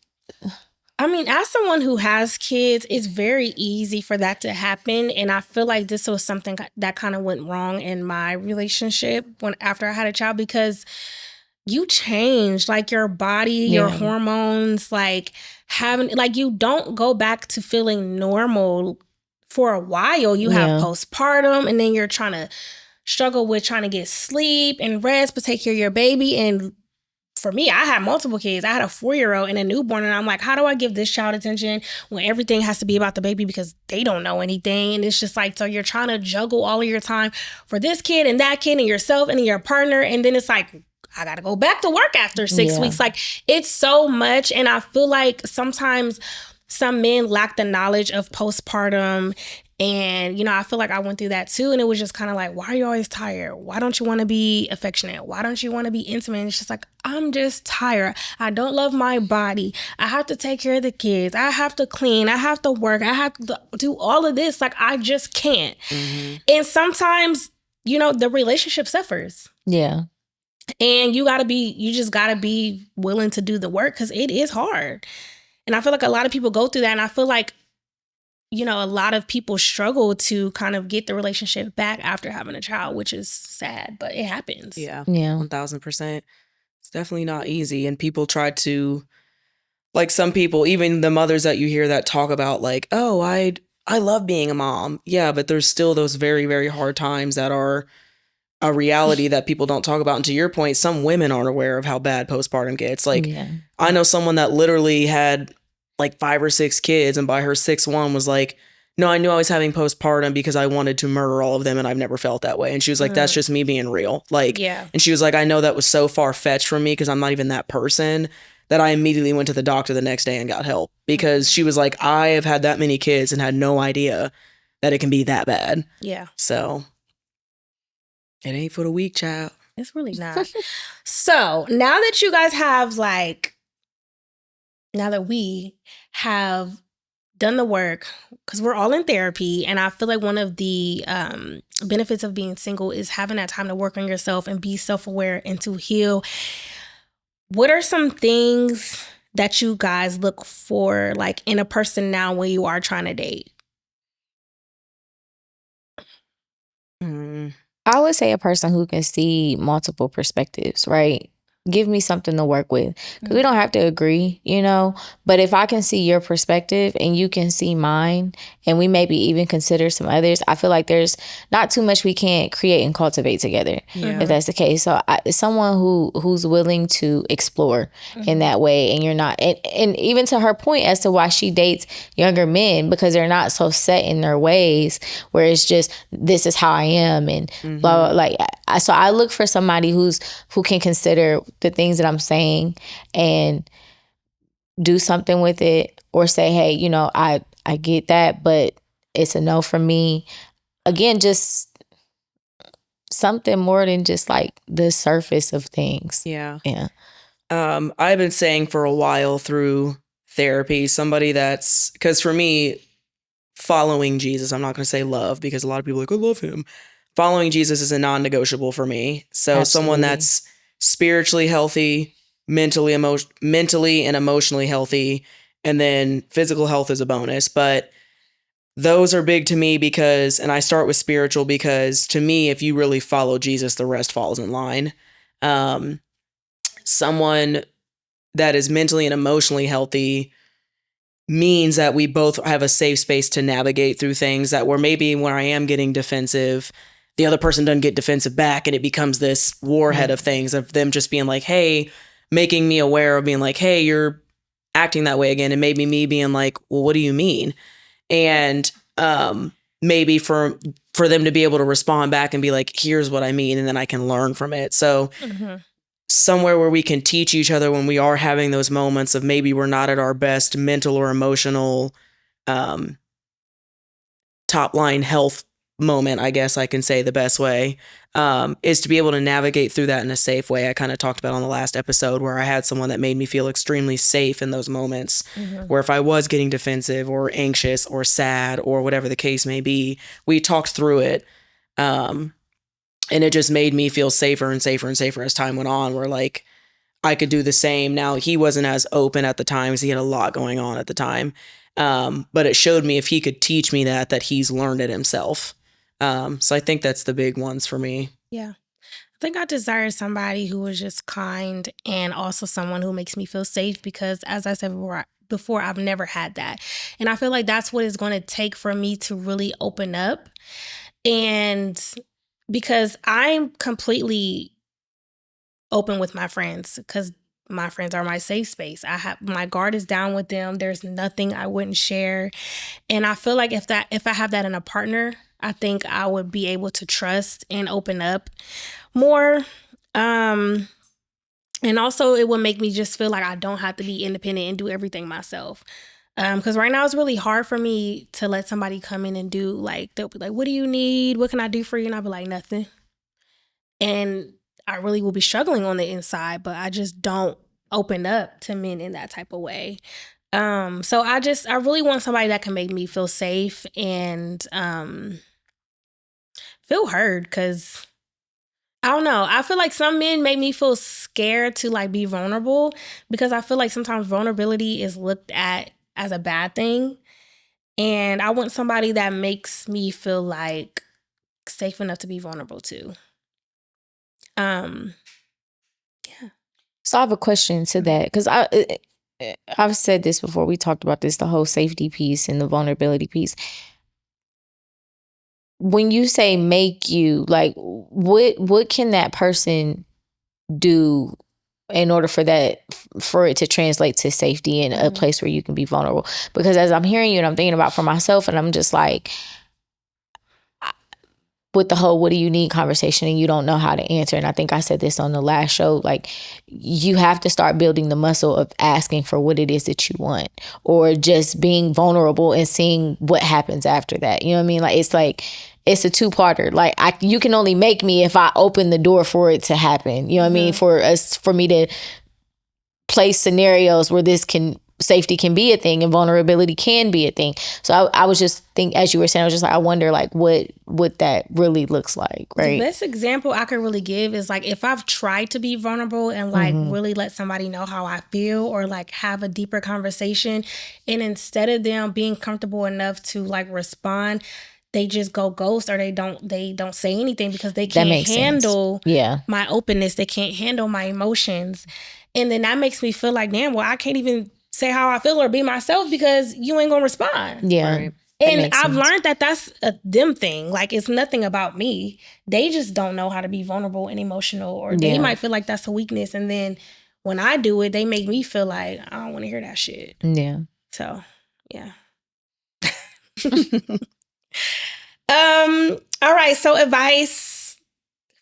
I mean, as someone who has kids, it's very easy for that to happen. And I feel like this was something that kind of went wrong in my relationship after I had a child, because you change, like, your body, your hormones, like you don't go back to feeling normal for a while. You have postpartum, and then you're trying to struggle with trying to get sleep and rest, but take care of your baby. And for me, I had multiple kids. I had a 4-year-old and a newborn, and I'm like, how do I give this child attention when everything has to be about the baby because they don't know anything? And it's just like, so you're trying to juggle all of your time for this kid and that kid and yourself and your partner. And then it's like, I got to go back to work after 6 weeks. Like, it's so much. And I feel like sometimes some men lack the knowledge of postpartum. And, you know, I feel like I went through that too. And it was just kind of like, why are you always tired? Why don't you want to be affectionate? Why don't you want to be intimate? And it's just like, I'm just tired. I don't love my body. I have to take care of the kids. I have to clean. I have to work. I have to do all of this. Like, I just can't. And sometimes, you know, the relationship suffers. Yeah. And you just gotta be willing to do the work, because it is hard. And I feel like a lot of people go through that. And I feel like you know, a lot of people struggle to kind of get the relationship back after having a child, which is sad, but it happens. Yeah. Yeah. 1000%. It's definitely not easy. And people try to, like, some people, even the mothers that you hear that talk about, like, oh, I love being a mom. Yeah, but there's still those very, very hard times that are a reality that people don't talk about. And to your point, some women aren't aware of how bad postpartum gets. Like, Yeah. I know someone that literally had like 5 or 6 kids, and by her 6th one was like, no, I knew I was having postpartum because I wanted to murder all of them, and I've never felt that way. And she was like, that's just me being real. Like, Yeah. and she was like, I know that was so far fetched from me because I'm not even that person, that I immediately went to the doctor the next day and got help, because she was like, I have had that many kids and had no idea that it can be that bad. Yeah. So it ain't for the weak, child. It's really not. So now that you guys have now that we have done the work, because we're all in therapy, and I feel like one of the benefits of being single is having that time to work on yourself and be self-aware and to heal. What are some things that you guys look for, like, in a person now when you are trying to date? I would say a person who can see multiple perspectives, right? Give me something to work with, because we don't have to agree, you know, but if I can see your perspective and you can see mine, and we maybe even consider some others, I feel like there's not too much we can't create and cultivate together, if that's the case. So someone who's willing to explore in that way, and you're not, and even to her point as to why she dates younger men, because they're not so set in their ways, where it's just, this is how I am, and blah, blah, like, so I look for somebody who can consider the things that I'm saying and do something with it, or say, hey, you know, I get that, but it's a no for me. Again, just something more than just like the surface of things. Yeah. Yeah. I've been saying for a while through therapy, somebody that's, because for me, following Jesus, I'm not going to say love, because a lot of people are like, I love him. Following Jesus is a non-negotiable for me. So someone Absolutely. that's spiritually healthy, mentally and emotionally healthy, and then physical health is a bonus. But those are big to me because, and I start with spiritual because, to me, if you really follow Jesus, the rest falls in line. Someone that is mentally and emotionally healthy means that we both have a safe space to navigate through things that, where maybe when I am getting defensive, the other person doesn't get defensive back, and it becomes this warhead of things, of them just being like, hey, making me aware of being like, hey, you're acting that way again. And maybe me being like, well, what do you mean? And maybe for them to be able to respond back and be like, here's what I mean, and then I can learn from it. So somewhere where we can teach each other when we are having those moments of maybe we're not at our best mental or emotional top line health moment, I guess I can say the best way, is to be able to navigate through that in a safe way. I kind of talked about on the last episode where I had someone that made me feel extremely safe in those moments, where if I was getting defensive or anxious or sad or whatever the case may be, we talked through it. And it just made me feel safer and safer and safer as time went on, where like I could do the same. Now, he wasn't as open at the time because he had a lot going on at the time. But it showed me, if he could teach me that he's learned it himself. So I think that's the big ones for me. Yeah. I think I desire somebody who is just kind, and also someone who makes me feel safe, because as I said before, I've never had that. And I feel like that's what it's going to take for me to really open up. And because I'm completely open with my friends, because my friends are my safe space. My guard is down with them. There's nothing I wouldn't share. And I feel like if I have that in a partner, I think I would be able to trust and open up more. And also it would make me just feel like I don't have to be independent and do everything myself. Because right now it's really hard for me to let somebody come in and do, like, they'll be like, what do you need? What can I do for you? And I'll be like, nothing. And I really will be struggling on the inside, but I just don't open up to men in that type of way. So I really want somebody that can make me feel safe and feel heard, because I don't know. I feel like some men make me feel scared to, like, be vulnerable, because I feel like sometimes vulnerability is looked at as a bad thing. And I want somebody that makes me feel like safe enough to be vulnerable to. So I have a question to that, because I've said this before. We talked about this, the whole safety piece and the vulnerability piece. When you say make you, like, what can that person do in order for it to translate to safety in a place where you can be vulnerable? Because as I'm hearing you and I'm thinking about for myself, and I'm just like, with the whole what do you need conversation, and you don't know how to answer. And I think I said this on the last show, like, you have to start building the muscle of asking for what it is that you want, or just being vulnerable and seeing what happens after that. You know what I mean? Like, it's a two-parter. Like, you can only make me if I open the door for it to happen. You know what I mean? For me to place scenarios where safety can be a thing and vulnerability can be a thing. So I was just as you were saying, I was just like, I wonder, like, what that really looks like, right? The best example I could really give is, like, if I've tried to be vulnerable and, like, really let somebody know how I feel, or, like, have a deeper conversation, and instead of them being comfortable enough to, like, respond, they just go ghost, or they don't say anything because they can't handle my openness. They can't handle my emotions. And then that makes me feel like, damn, well, I can't even say how I feel or be myself because you ain't gonna respond. Yeah. Right. And I've learned that that's a them thing. Like, it's nothing about me. They just don't know how to be vulnerable and emotional, or they might feel like that's a weakness. And then when I do it, they make me feel like I don't want to hear that shit. Yeah. So, yeah. All right. So, advice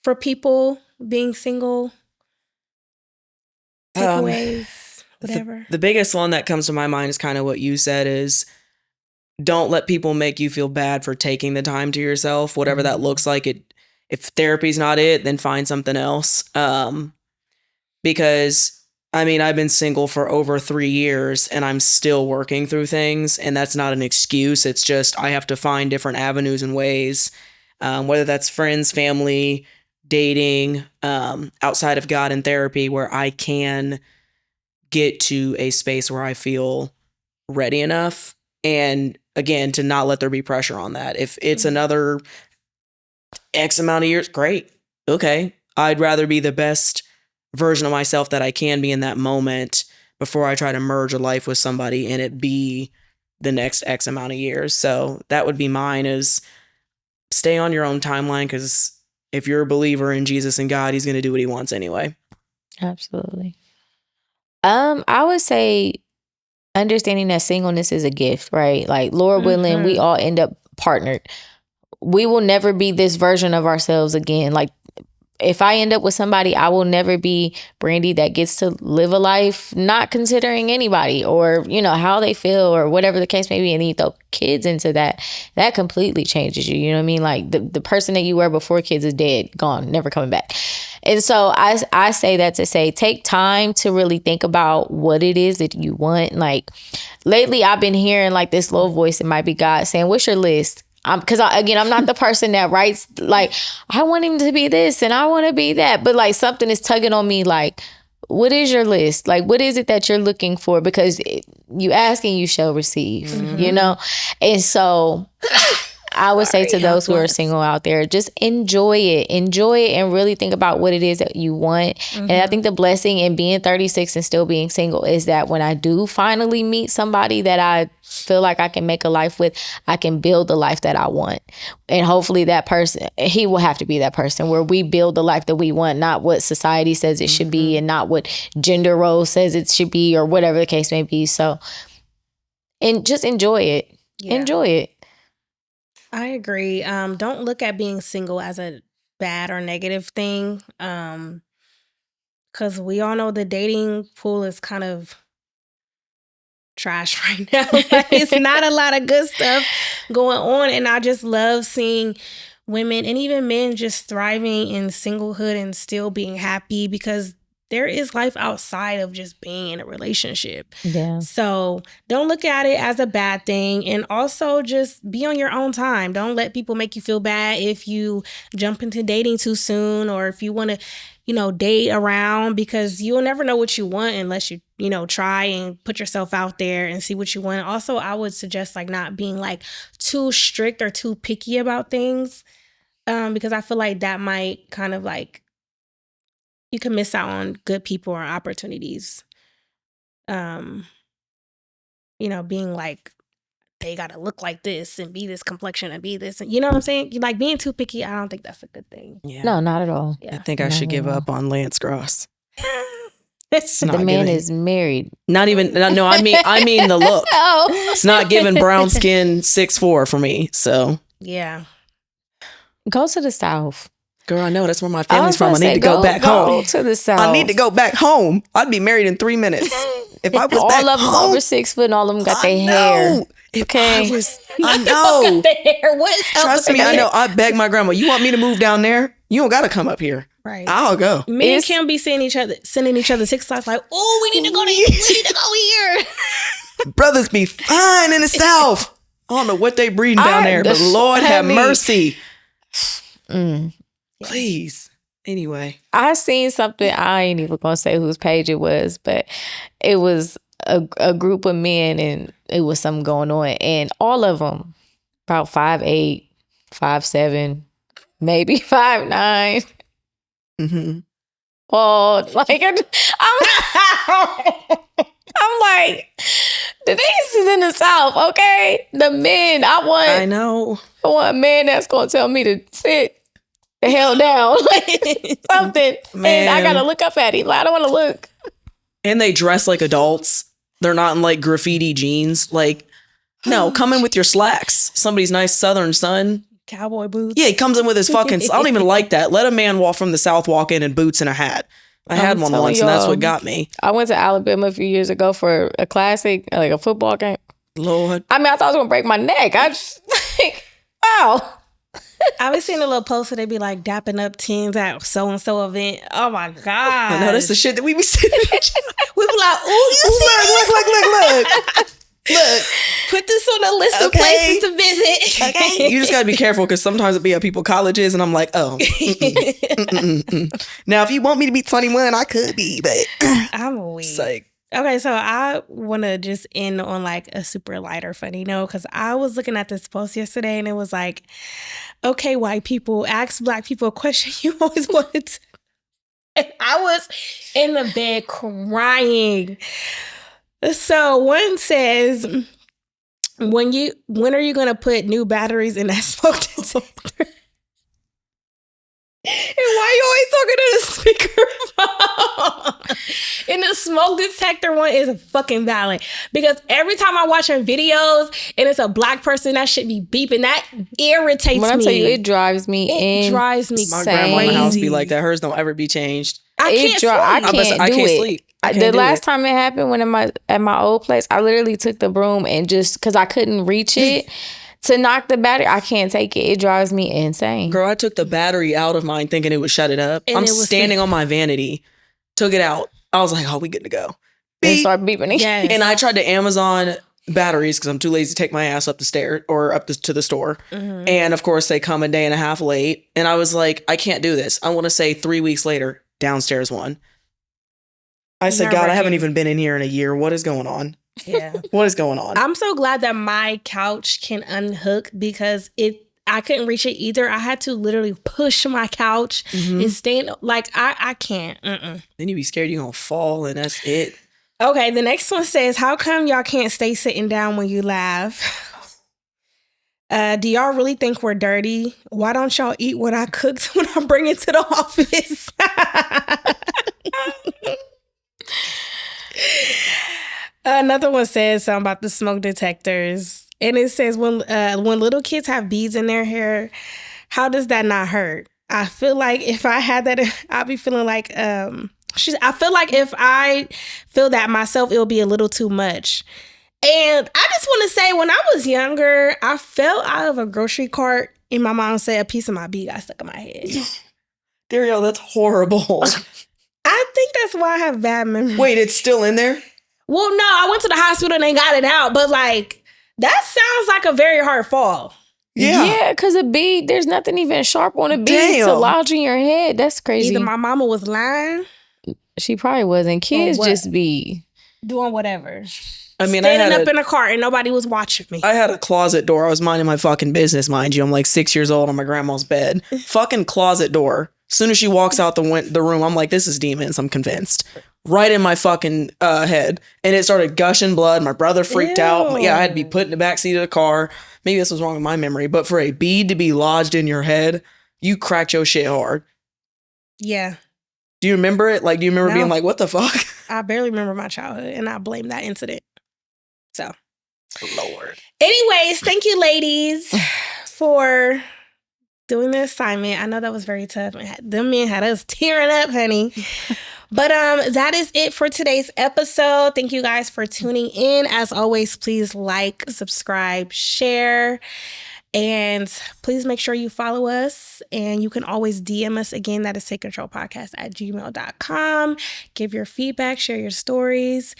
for people being single, takeaways, whatever. The biggest one that comes to my mind is kind of what you said, is don't let people make you feel bad for taking the time to yourself, whatever that looks like. If therapy's not it, then find something else. Because I mean, I've been single for over 3 years and I'm still working through things, and that's not an excuse. It's just, I have to find different avenues and ways, whether that's friends, family, dating, outside of God and therapy, where I can get to a space where I feel ready enough. And again, to not let there be pressure on that. If it's another X amount of years, great. Okay. I'd rather be the best version of myself that I can be in that moment before I try to merge a life with somebody and it be the next X amount of years. So that would be mine, is stay on your own timeline, because if you're a believer in Jesus and God, he's going to do what he wants anyway. Absolutely. I would say understanding that singleness is a gift, right? Like, Lord willing, we all end up partnered. We will never be this version of ourselves again. Like, if I end up with somebody, I will never be Brandy that gets to live a life not considering anybody, or, you know, how they feel, or whatever the case may be. And then you throw kids into that completely changes you. You know what I mean? Like, the person that you were before kids is dead, gone, never coming back. And so I say that to say, take time to really think about what it is that you want. Like, lately I've been hearing, like, this little voice, it might be God, saying, what's your list? Because I'm not the person that writes, like, I want him to be this and I want to be that. But, like, something is tugging on me, like, what is your list? Like, what is it that you're looking for? Because you ask and you shall receive, you know? And so I would say to those who are single out there, just enjoy it and really think about what it is that you want. And I think the blessing in being 36 and still being single is that when I do finally meet somebody that I feel like I can make a life with, I can build the life that I want. And hopefully that person, he will have to be that person where we build the life that we want, not what society says it should be, and not what gender role says it should be, or whatever the case may be. So, and just enjoy it. Yeah. Enjoy it. I agree. Don't look at being single as a bad or negative thing. Because we all know the dating pool is kind of trash right now. Like, it's not a lot of good stuff going on. And I just love seeing women and even men just thriving in singlehood and still being happy, because there is life outside of just being in a relationship. Yeah. So don't look at it as a bad thing. And also just be on your own time. Don't let people make you feel bad if you jump into dating too soon or if you want to, date around, because you'll never know what you want unless you, try and put yourself out there and see what you want. Also, I would suggest like not being like too strict or too picky about things, because I feel like that might kind of like, you can miss out on good people or opportunities. Being like, they gotta look like this and be this complexion and be this, and you know what I'm saying? Like being too picky, I don't think that's a good thing. Yeah. No, not at all. I think I should give up on Lance Gross. It's The not man giving- is married. Not even. No, I mean the look. Oh. It's not giving brown skin 6'4" for me. So Yeah. Go to the South. girl, I know that's where my family's was from. I gonna need say, to go back home. Go to the South. I need to go back home. I'd be married in 3 minutes. If I was all back of them home, over 6 foot and all of them got I their hair. know. If Okay. I know. What is Trust me, I know. I beg my grandma. You want me to move down there? You don't got to come up here. Right. I'll go. Me and Kim be sending each other TikToks like, oh, we need to go to, we need to go here. Brothers be fine in the South. I don't know what they breeding down there, but Lord have mercy. Please. Anyway. I seen something, I ain't even gonna say whose page it was, but it was a group of men and it was something going on. And all of them, about 5'8", 5'7", maybe 5'9". Mm-hmm. Oh, like I'm like, the niggas is in the South, okay? The men, I I know. want a man that's gonna tell me to sit the hell down, like something. Man. And I gotta look up at him. Like, I don't want to look. And they dress like adults. They're not in like graffiti jeans. Like, no, come in with your slacks. Somebody's nice Southern son. Cowboy boots. Yeah, he comes in with his fucking. I don't even like that. Let a man walk from the South walk in boots and a hat. I had I'm one telling once, and that's y'all. what got me. I went to Alabama a few years ago for a classic, like a football game. Lord. I mean, I thought I was gonna break my neck. I just like, wow. I was seeing a little poster. They be like dapping up teens at so and so event. Oh my god! I know that's the shit that we be seeing. We be like, ooh, you see Look. Look. Put this on the list of Okay. places to visit. Okay. You just gotta be careful because sometimes it be at people colleges, and I'm like, oh. Now, if you want me to be 21, I could be, but I'm weak. it's like, Okay, so I want to just end on like a super light or funny note, because I was looking at this post yesterday and it was like, okay, white people, ask black people a question you always wanted to. And I was in the bed crying. So one says, when are you going to put new batteries in that smoke detector? And why you always talking to the speaker? And the smoke detector one is fucking valid, because every time I watch her videos and it's a black person, that shit be beeping. That irritates When I me. tell you, it drives me It drives me my insane. grandma's house be crazy. like that. Hers don't ever be changed. I can't sleep. I I can't do can't it. sleep. I The can't do last it. time it happened, when at my old place, I literally took the broom and just because I couldn't reach it to knock the battery. I can't take it. It drives me insane. Girl, I took the battery out of mine thinking it would shut it up. And I'm it was standing on my vanity. Took it out. I was like, oh, we good to go. And Beep. start beeping again. Yes. And I tried to Amazon batteries because I'm too lazy to take my ass up the stair or to the store. Mhm. And of course, they come a day and a half late. And I was like, I can't do this. I want to say 3 weeks later, downstairs one. I said, God, I haven't even been in here in a year. What is going on? Yeah. What is going on? I'm so glad that my couch can unhook, because I couldn't reach it either. I had to literally push my couch Mhm. and stand. Like, I can't. Mm-mm. Then you be scared you're going to fall and that's it. Okay, the next one says, how come y'all can't stay sitting down when you laugh? Do y'all really think we're dirty? Why don't y'all eat what I cooked when I bring it to the office? Another one says something about the smoke detectors. And it says, when little kids have beads in their hair, how does that not hurt? I feel like if I had that, I'd be feeling like, I feel like if I feel that myself, it'll be a little too much. And I just want to say, when I was younger, I fell out of a grocery cart and my mom said a piece of my bead got stuck in my head. Dario, that's horrible. I I think that's why I have bad memory. Wait, it's still in there? Well, no, I went to the hospital and they got it out, but like that sounds like a very hard fall. Yeah, because a bead, there's nothing even sharp on a bead Damn. to lodge in your head. That's crazy. Either my mama was lying, She probably wasn't. Kids what? just be doing whatever. I mean, Standing up in a cart and nobody was watching me. I had a closet door. I was minding my fucking business, mind you. I'm like 6 years old on my grandma's bed. Fucking closet door. As soon as she walks out the room, I'm like, this is demons. I'm convinced. Right in my fucking head. And it started gushing blood. My brother freaked out. Yeah, I had to be put in the backseat of the car. Maybe this was wrong with my memory. But for a bead to be lodged in your head, you cracked your shit hard. Yeah. Do you remember it? Like, do you remember being like, what the fuck? I barely remember my childhood, and I blame that incident. So. Lord. Anyways, thank you, ladies, for doing the assignment. I know that was very tough. Them men had us tearing up, honey. But that is it for today's episode. Thank you guys for tuning in. As always, please like, subscribe, share, and please make sure you follow us. And you can always DM us again. That is takecontrolpodcast@gmail.com. Give your feedback, share your stories,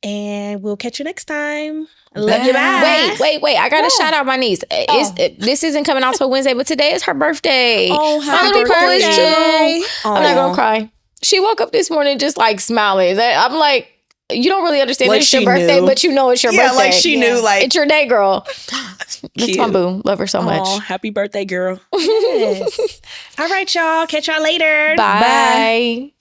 and we'll catch you next time. Love you. Bye. Wait. I got to shout out my niece. This isn't coming out till Wednesday, but today is her birthday. Oh, My happy little girl is birthday. 2. I'm not going to cry. She woke up this morning just like smiling. I'm like, you don't really understand Like it's your she birthday, knew. but you know it's your birthday. Yeah, like she knew, like. It's your day, girl. That's my Cute. boo. Love her so much. Aw, happy birthday, girl. Yes. All right, y'all. Catch y'all later. Bye.